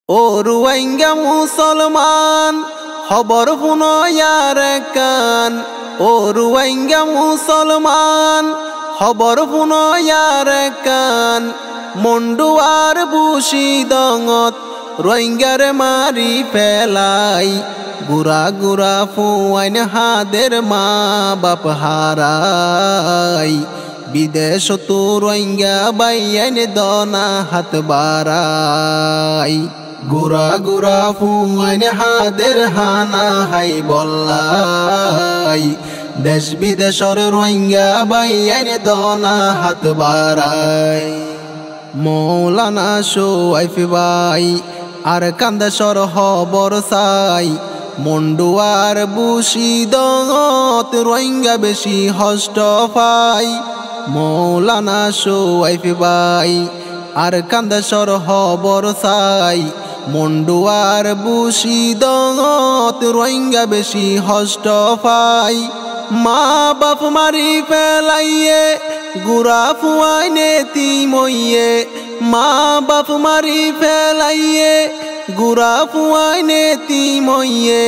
ও রুয়াইঙ্গা মুসলমান খবর শুনো ইয়ার কান। ও রুয়াইঙ্গা মুসলমান খবর শুনো ইয়ার কান। মন্ডুয়ার বুশি দঙত রোহিঙ্গারে মারি ফেলাই। গুড়া গুড়া ফুয়াইন হাদের মা বাপ হারাই। বিদেশ তো রোহিঙ্গা বাইয়াইন দনা হাত বাড়াই। গুড়া গুড়া ফুয়াইন হাদের হানা হাই বল্লাই। দেশ বিদেশর রোহিঙ্গা বাইয়াইন দনা হাত বাড়াই। মৌলানা শোয়াইফ ভাই আর কান্দেশর খবর চাই। মন্ডুয়ার বুশি দঙত রোহিঙ্গা বেশি হষ্ট পাই। মৌলানা শোয়াইফ ভাই আর কান্দেশর খবর চাই। মন্ডুয়ার বুশি দঙত রোহিঙ্গা বেশি হষ্ট পাই। মা বাপ মারি ফেলাইয়ে গুড়া ফুয়াইনে তিমইয়ে। মা বাপ মারি ফেলাইয়ে গুড়া ফুয়াইনে তিমইয়ে।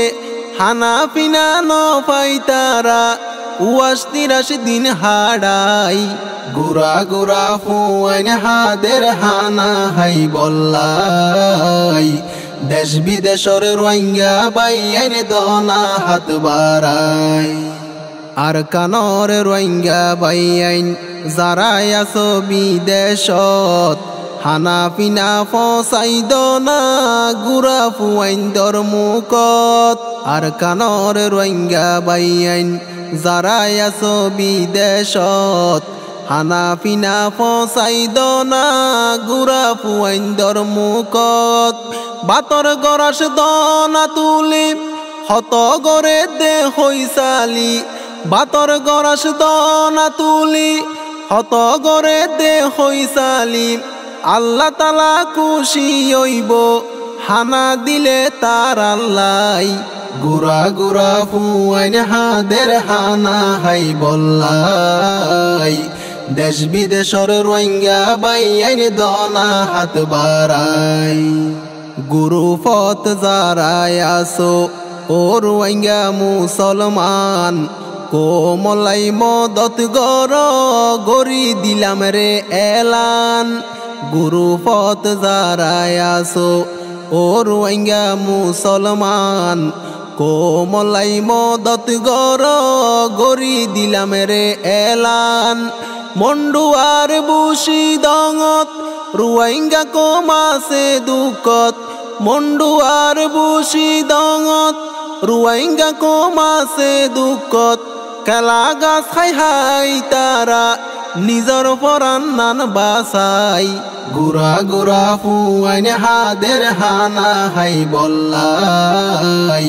হানা পিনা ন পাই তারা ৮২ দিন হাড়াই। গুড়া গুড়া ফুয়াইন হাদের হানা হাই বল্লাই। দেশ বিদেশর রোহিঙ্গা বাইয়াইন দনা হাত বাড়াই। আর কানর রোহিঙ্গা বাইয়াইন যারাই আছো বিদেশত। হানা পিনা ফসাই দনা গুড়া ফুয়াইন দর মুখত। আর কানর রোহিঙ্গা বাইয়াইন যারাই আছো বিদেশত। হানা পিনা ফসাই দনা গুড়া ফুয়াইন দর মুখত। বাতর গরাস দনা তুলি হত গরে দে হইসালি। বাতর গরাস দনা তুলি হত গরে দে হইসালি। আল্লাহ তালা খুশি হইব হানা দিলে তার আল্লাই। গুড়া গুড়া ফুয়াইন হাদের হানা হাই বল্লাই। দেশ বিদেশর রোহিঙ্গা বাইয়াইন দনা হাত বাড়াই। গুরু পথ যারাই আসো ও রোহিঙ্গা মুসলমান। কোমলাই মদত গর গরি দিলাম রে এলান। গুরু পথ যারাই আসো ও রোহিঙ্গা মুসলমান। কোমলাই মদত গর গরি দিলাম রে এলান। মন্ডুয়ার বুশি দঙত রোহিঙ্গা কমাসে দুঃখত। মন্ডুয়ার বুশি দঙত রোহিঙ্গা কমাসে দুঃখত। কেলা গাছ খাই হাই তারা নিজর পরাণ নান বাসাই। গুড়া গুড়া ফুয়াইন হাদের হানা হাই বল্লাই।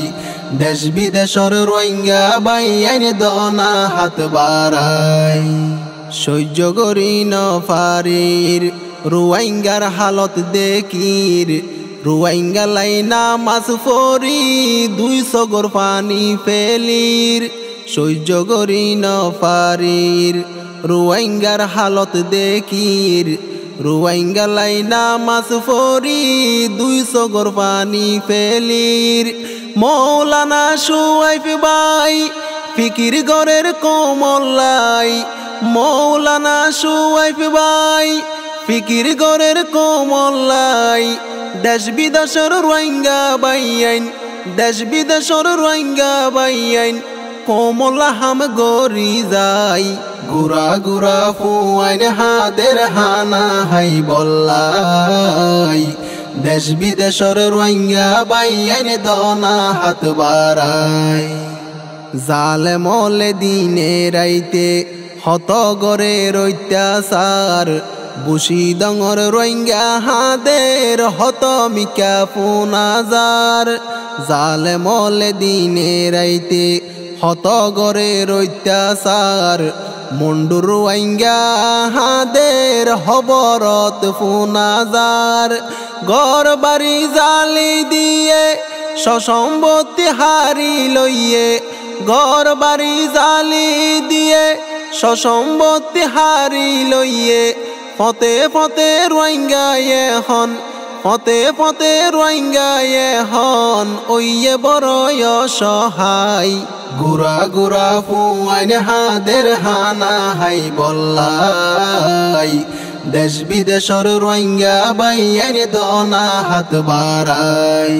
দেশ বিদেশর রোহিঙ্গা বাইয়াইন দনা হাত বাড়াই। সহ্য করি ন পারির রোহিঙ্গার হালত দেখির। রোহিঙ্গা লাইনা মাছ ফরি ২০০ গর পানি ফেলির। সহ্য করি ন পারির রোহিঙ্গার হালত দেখির। রোহিঙ্গা লাইনা মাছ ফরি ২০০ গর পানি ফেলির। মৌলানা শোয়াইফ ভাই ফিকির গরের কোমল্লাই। মৌলানা শোয়াইফ ভাই ফিকির গরের কোমল্লাই। দেশ বিদেশর রোহিঙ্গা বাইয়াইন। দেশ বিদেশর রোহিঙ্গা বাইয়াইন কোমলা হাম গরি যাই। গুড়া গুড়া ফুয়াইন হাদের হানা হাই বল্লাই। দেশ বিদেশর রোহিঙ্গা বাইয়াইন দনা হাত বাড়াই। জালেমলে দিনে রাইতে হত গরের অত্যাচার। বুশি দঙর রোহিঙ্গা হাদের হত মিকা পুনাজার। জালেমলে দিনে রাইতে হত গরের অত্যাচার। মন্ডুর রোহিঙ্গা হাদের হবরত পুনাজার। ঘর বাড়ি জালি দিয়ে সসম্পত্তি হারি লইয়ে। ঘর বাড়ি জালি দিয়ে সসম্পত্তি হারি লইয়ে। ফতে ফতে রোহিঙ্গা এখন পথে পথে রোহিঙ্গায়ে হন ওইয়ে বড় অসহায় গুরা গুরা ফুয়াইন হাদের হানা হাই বল্লাই দেশ বিদেশর রোহিঙ্গা বাইয়ান দনা হাত বাড়াই